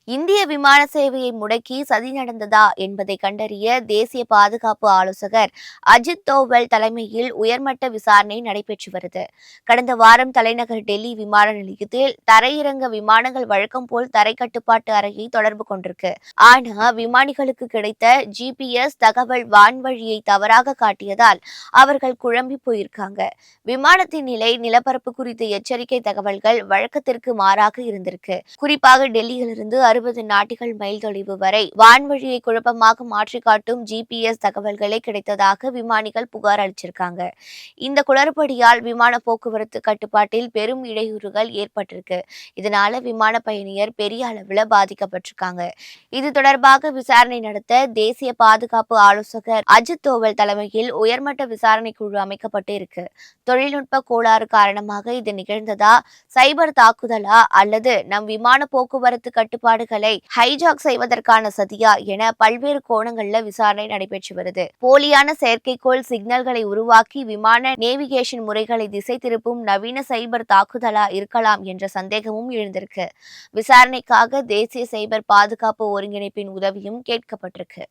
இந்திய விமான சேவையை முடக்கி சதி நடந்ததா என்பதை கண்டறிய தேசிய பாதுகாப்பு ஆலோசகர் அஜித் தோவல் தலைமையில் உயர்மட்ட விசாரணை நடைபெற்று வருது. கடந்த வாரம் தலைநகர் டெல்லி விமான நிலையத்தில் தரையிறங்க விமானங்கள் வழக்கம் போல் தரை கட்டுப்பாட்டு அறையை தொடர்பு கொண்டிருக்கு. ஆனா விமானிகளுக்கு கிடைத்த GPS தகவல் வான்வழியை தவறாக காட்டியதால் அவர்கள் குழம்பி போயிருக்காங்க. விமானத்தின் நிலை, நிலப்பரப்பு குறித்த எச்சரிக்கை தகவல்கள் வழக்கத்திற்கு மாறாக இருந்திருக்கு. குறிப்பாக டெல்லியிலிருந்து 60 நாட்டிகள் மைல் தொலைவு வரை வான்வழியை குழப்பமாக மாற்றி காட்டும் GPS தகவல்களே கிடைத்ததாக விமானிகள் புகார் அளிச்சிருக்காங்க. இந்த குளறுபடியால் விமான போக்குவரத்து கட்டுப்பாட்டில் பெரும் இடையூறுகள் ஏற்பட்டிருக்கு. இதனால விமான பயணியர் பெரிய அளவில் பாதிக்கப்பட்டிருக்காங்க. இது தொடர்பாக விசாரணை நடத்த தேசிய பாதுகாப்பு ஆலோசகர் அஜித் தோவல் தலைமையில் உயர்மட்ட விசாரணை குழு அமைக்கப்பட்டு இருக்கு. தொழில்நுட்ப கோளாறு காரணமாக இது நிகழ்ந்ததா, சைபர் தாக்குதலா அல்லது நம் விமான போக்குவரத்து கட்டுப்பாடுகளை ஹைஜாக் செய்வதற்கான சதியா என பல்வேறு கோணங்கள்ல விசாரணை நடைபெற்று வருது. போலியான செயற்கைக்கோள் சிக்னல்களை உருவாக்கி விமான நேவிகேஷன் முறைகளை திசை திருப்பும் நவீன சைபர் தாக்குதலா இருக்கலாம் என்ற சந்தேகமும் எழுந்திருக்கு. விசாரணைக்காக தேசிய சைபர் பாதுகாப்பு ஒருங்கிணைப்பின் உதவியும் கேட்கப்பட்டிருக்கு.